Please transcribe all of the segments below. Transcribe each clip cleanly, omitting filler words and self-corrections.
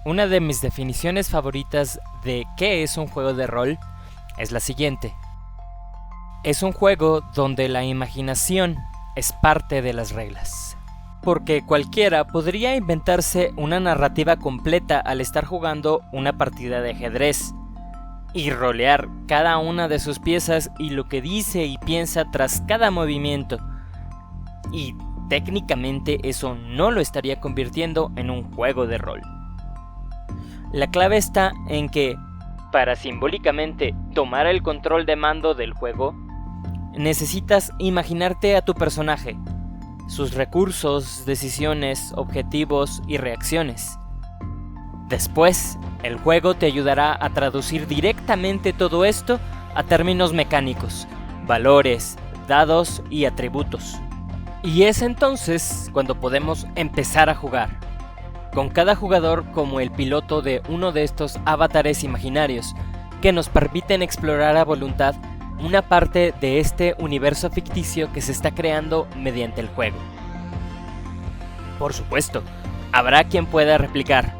Una de mis definiciones favoritas de qué es un juego de rol es la siguiente. Es un juego donde la imaginación es parte de las reglas. Porque cualquiera podría inventarse una narrativa completa al estar jugando una partida de ajedrez y rolear cada una de sus piezas y lo que dice y piensa tras cada movimiento. Y técnicamente eso no lo estaría convirtiendo en un juego de rol. La clave está en que, para simbólicamente tomar el control de mando del juego, necesitas imaginarte a tu personaje, sus recursos, decisiones, objetivos y reacciones. Después, el juego te ayudará a traducir directamente todo esto a términos mecánicos, valores, dados y atributos. Y es entonces cuando podemos empezar a jugar, con cada jugador como el piloto de uno de estos avatares imaginarios que nos permiten explorar a voluntad una parte de este universo ficticio que se está creando mediante el juego. Por supuesto, habrá quien pueda replicar: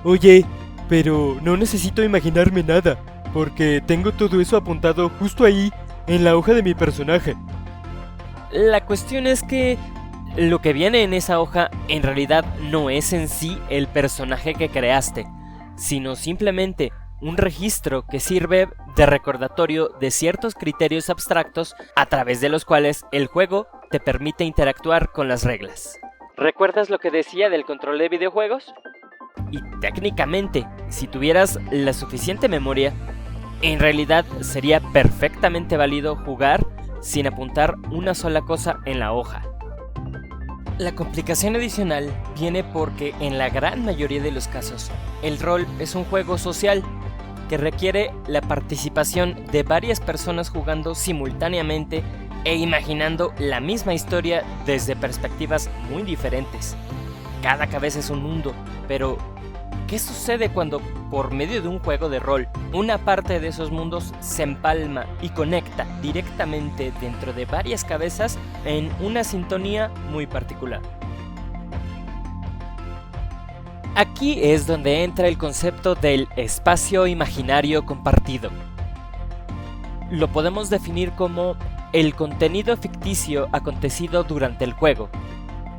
Oye, pero no necesito imaginarme nada, porque tengo todo eso apuntado justo ahí, en la hoja de mi personaje. La cuestión es que lo que viene en esa hoja en realidad no es en sí el personaje que creaste, sino simplemente un registro que sirve de recordatorio de ciertos criterios abstractos a través de los cuales el juego te permite interactuar con las reglas. ¿Recuerdas lo que decía del control de videojuegos? Y técnicamente, si tuvieras la suficiente memoria, en realidad sería perfectamente válido jugar sin apuntar una sola cosa en la hoja. La complicación adicional viene porque en la gran mayoría de los casos, el rol es un juego social que requiere la participación de varias personas jugando simultáneamente e imaginando la misma historia desde perspectivas muy diferentes. Cada cabeza es un mundo, pero ¿qué sucede cuando, por medio de un juego de rol, una parte de esos mundos se empalma y conecta directamente dentro de varias cabezas en una sintonía muy particular? Aquí es donde entra el concepto del espacio imaginario compartido. Lo podemos definir como el contenido ficticio acontecido durante el juego,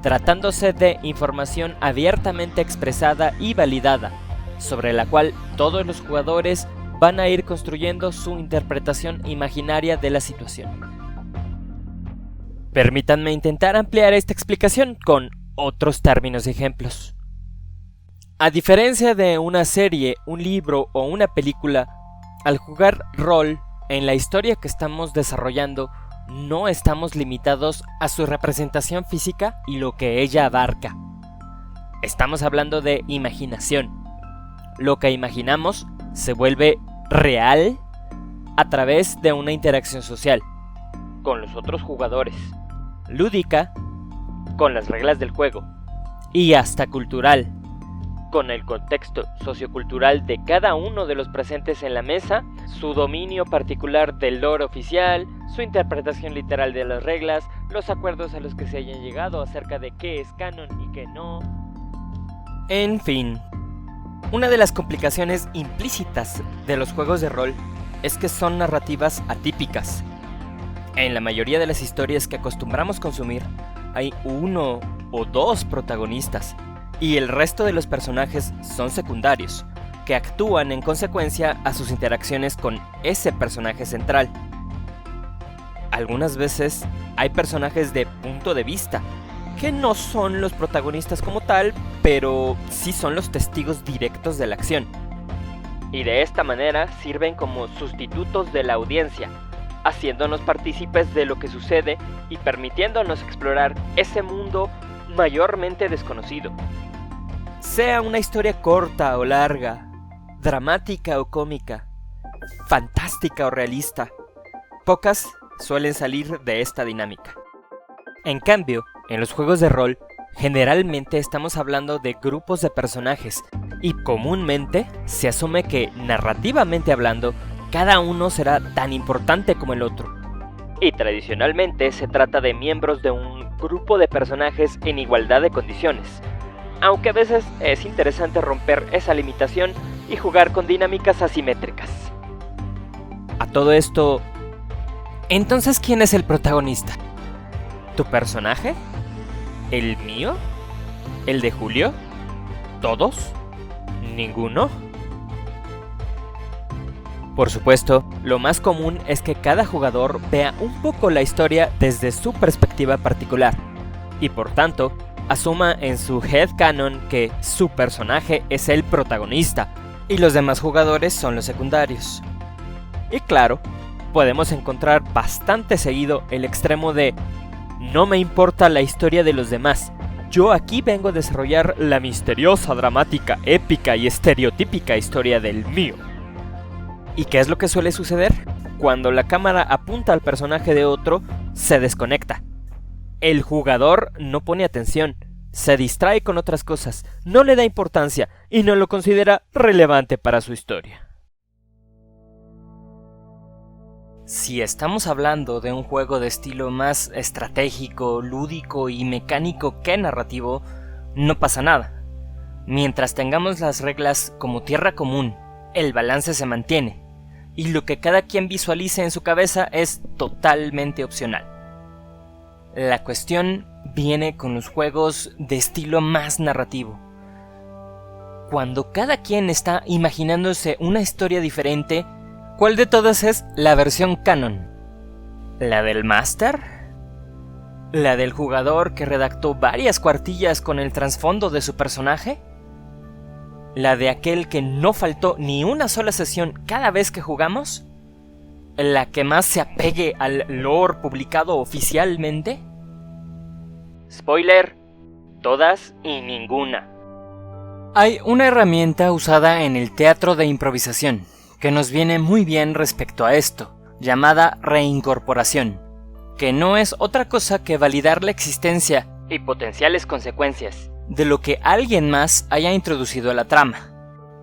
tratándose de información abiertamente expresada y validada, sobre la cual todos los jugadores van a ir construyendo su interpretación imaginaria de la situación. Permítanme intentar ampliar esta explicación con otros términos y ejemplos. A diferencia de una serie, un libro o una película, al jugar rol en la historia que estamos desarrollando, no estamos limitados a su representación física y lo que ella abarca. Estamos hablando de imaginación. Lo que imaginamos se vuelve real a través de una interacción social con los otros jugadores, lúdica con las reglas del juego y hasta cultural, con el contexto sociocultural de cada uno de los presentes en la mesa, su dominio particular del lore oficial, su interpretación literal de las reglas, los acuerdos a los que se hayan llegado acerca de qué es canon y qué no. En fin, una de las complicaciones implícitas de los juegos de rol es que son narrativas atípicas. En la mayoría de las historias que acostumbramos consumir, hay uno o dos protagonistas, y el resto de los personajes son secundarios, que actúan en consecuencia a sus interacciones con ese personaje central. Algunas veces hay personajes de punto de vista, que no son los protagonistas como tal, pero sí son los testigos directos de la acción. Y de esta manera sirven como sustitutos de la audiencia, haciéndonos partícipes de lo que sucede y permitiéndonos explorar ese mundo mayormente desconocido. Sea una historia corta o larga, dramática o cómica, fantástica o realista, pocas suelen salir de esta dinámica. En cambio, en los juegos de rol, generalmente estamos hablando de grupos de personajes y comúnmente se asume que, narrativamente hablando, cada uno será tan importante como el otro. Y tradicionalmente se trata de miembros de un grupo de personajes en igualdad de condiciones, aunque a veces es interesante romper esa limitación y jugar con dinámicas asimétricas. A todo esto, entonces, ¿quién es el protagonista? ¿Tu personaje? ¿El mío? ¿El de Julio? ¿Todos? ¿Ninguno? Por supuesto, lo más común es que cada jugador vea un poco la historia desde su perspectiva particular, y por tanto, asuma en su headcanon que su personaje es el protagonista, y los demás jugadores son los secundarios. Y claro, podemos encontrar bastante seguido el extremo de no me importa la historia de los demás, yo aquí vengo a desarrollar la misteriosa, dramática, épica y estereotípica historia del mío. ¿Y qué es lo que suele suceder? Cuando la cámara apunta al personaje de otro, se desconecta. El jugador no pone atención, se distrae con otras cosas, no le da importancia y no lo considera relevante para su historia. Si estamos hablando de un juego de estilo más estratégico, lúdico y mecánico que narrativo, no pasa nada. Mientras tengamos las reglas como tierra común, el balance se mantiene, y lo que cada quien visualice en su cabeza es totalmente opcional. La cuestión viene con los juegos de estilo más narrativo. Cuando cada quien está imaginándose una historia diferente, ¿cuál de todas es la versión canon? ¿La del máster? ¿La del jugador que redactó varias cuartillas con el trasfondo de su personaje? ¿La de aquel que no faltó ni una sola sesión cada vez que jugamos? ¿La que más se apegue al lore publicado oficialmente? Spoiler, todas y ninguna. Hay una herramienta usada en el teatro de improvisación que nos viene muy bien respecto a esto, llamada reincorporación, que no es otra cosa que validar la existencia y potenciales consecuencias de lo que alguien más haya introducido a la trama.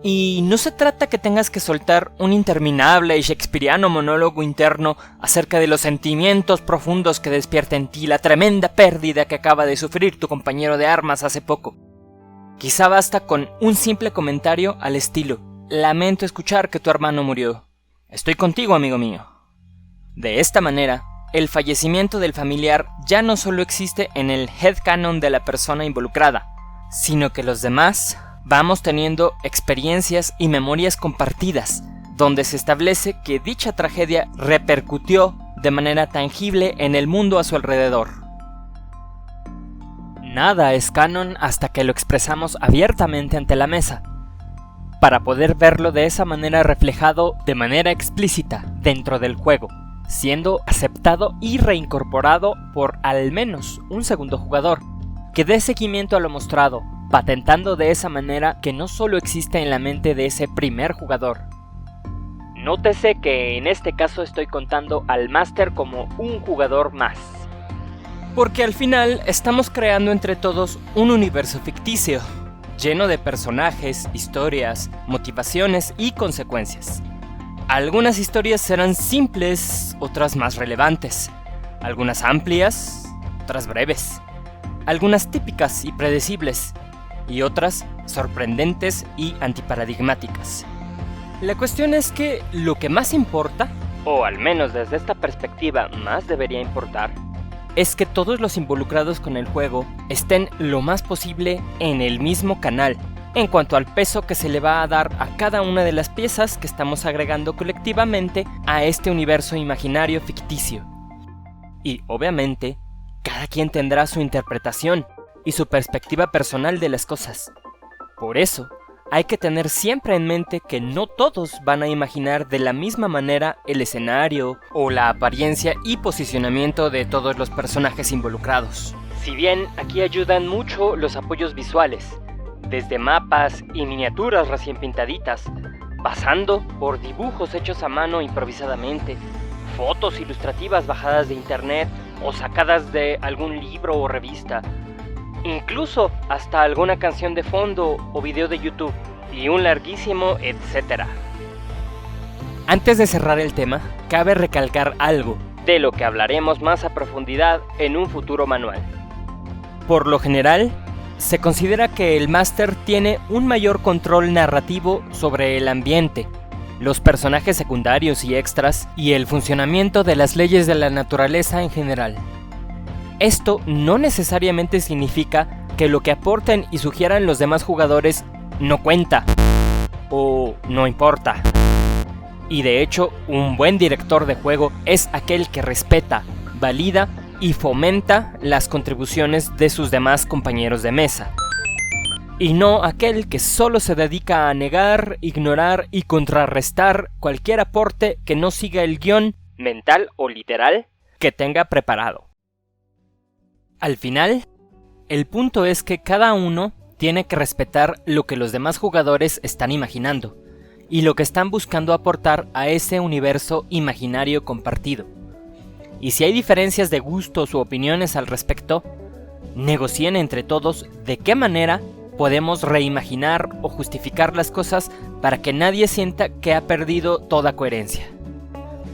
Y no se trata que tengas que soltar un interminable y shakespeariano monólogo interno acerca de los sentimientos profundos que despierta en ti la tremenda pérdida que acaba de sufrir tu compañero de armas hace poco. Quizá basta con un simple comentario al estilo: lamento escuchar que tu hermano murió. Estoy contigo, amigo mío. De esta manera, el fallecimiento del familiar ya no solo existe en el headcanon de la persona involucrada, sino que los demás vamos teniendo experiencias y memorias compartidas, donde se establece que dicha tragedia repercutió de manera tangible en el mundo a su alrededor. Nada es canon hasta que lo expresamos abiertamente ante la mesa, para poder verlo de esa manera reflejado de manera explícita dentro del juego, siendo aceptado y reincorporado por al menos un segundo jugador, que dé seguimiento a lo mostrado, patentando de esa manera que no solo existe en la mente de ese primer jugador. Nótese que en este caso estoy contando al máster como un jugador más, porque al final estamos creando entre todos un universo ficticio, lleno de personajes, historias, motivaciones y consecuencias. Algunas historias serán simples, otras más relevantes, algunas amplias, otras breves, algunas típicas y predecibles, y otras sorprendentes y antiparadigmáticas. La cuestión es que lo que más importa, o al menos desde esta perspectiva más debería importar, es que todos los involucrados con el juego estén lo más posible en el mismo canal, en cuanto al peso que se le va a dar a cada una de las piezas que estamos agregando colectivamente a este universo imaginario ficticio. Y obviamente, cada quien tendrá su interpretación y su perspectiva personal de las cosas. Por eso, hay que tener siempre en mente que no todos van a imaginar de la misma manera el escenario o la apariencia y posicionamiento de todos los personajes involucrados. Si bien aquí ayudan mucho los apoyos visuales, desde mapas y miniaturas recién pintaditas, pasando por dibujos hechos a mano improvisadamente, fotos ilustrativas bajadas de internet o sacadas de algún libro o revista, incluso hasta alguna canción de fondo o video de YouTube, y un larguísimo etcétera. Antes de cerrar el tema, cabe recalcar algo, de lo que hablaremos más a profundidad en un futuro manual. Por lo general, se considera que el máster tiene un mayor control narrativo sobre el ambiente, los personajes secundarios y extras, y el funcionamiento de las leyes de la naturaleza en general. Esto no necesariamente significa que lo que aporten y sugieran los demás jugadores no cuenta, o no importa. Y de hecho, un buen director de juego es aquel que respeta, valida y fomenta las contribuciones de sus demás compañeros de mesa. Y no aquel que solo se dedica a negar, ignorar y contrarrestar cualquier aporte que no siga el guión, mental o literal, que tenga preparado. Al final, el punto es que cada uno tiene que respetar lo que los demás jugadores están imaginando y lo que están buscando aportar a ese universo imaginario compartido. Y si hay diferencias de gustos u opiniones al respecto, negocien entre todos de qué manera podemos reimaginar o justificar las cosas para que nadie sienta que ha perdido toda coherencia.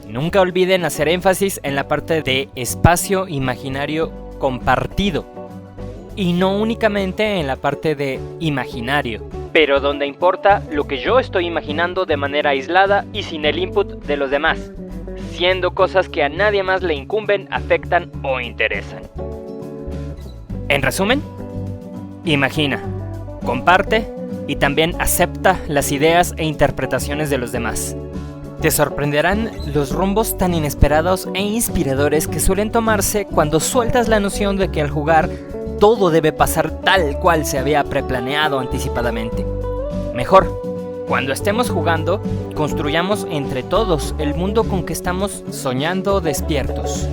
Nunca olviden hacer énfasis en la parte de espacio imaginario compartido y no únicamente en la parte de imaginario, pero donde importa lo que yo estoy imaginando de manera aislada y sin el input de los demás, siendo cosas que a nadie más le incumben, afectan o interesan. En resumen, imagina, comparte y también acepta las ideas e interpretaciones de los demás. Te sorprenderán los rumbos tan inesperados e inspiradores que suelen tomarse cuando sueltas la noción de que al jugar todo debe pasar tal cual se había preplaneado anticipadamente. Mejor, cuando estemos jugando, construyamos entre todos el mundo con que estamos soñando despiertos.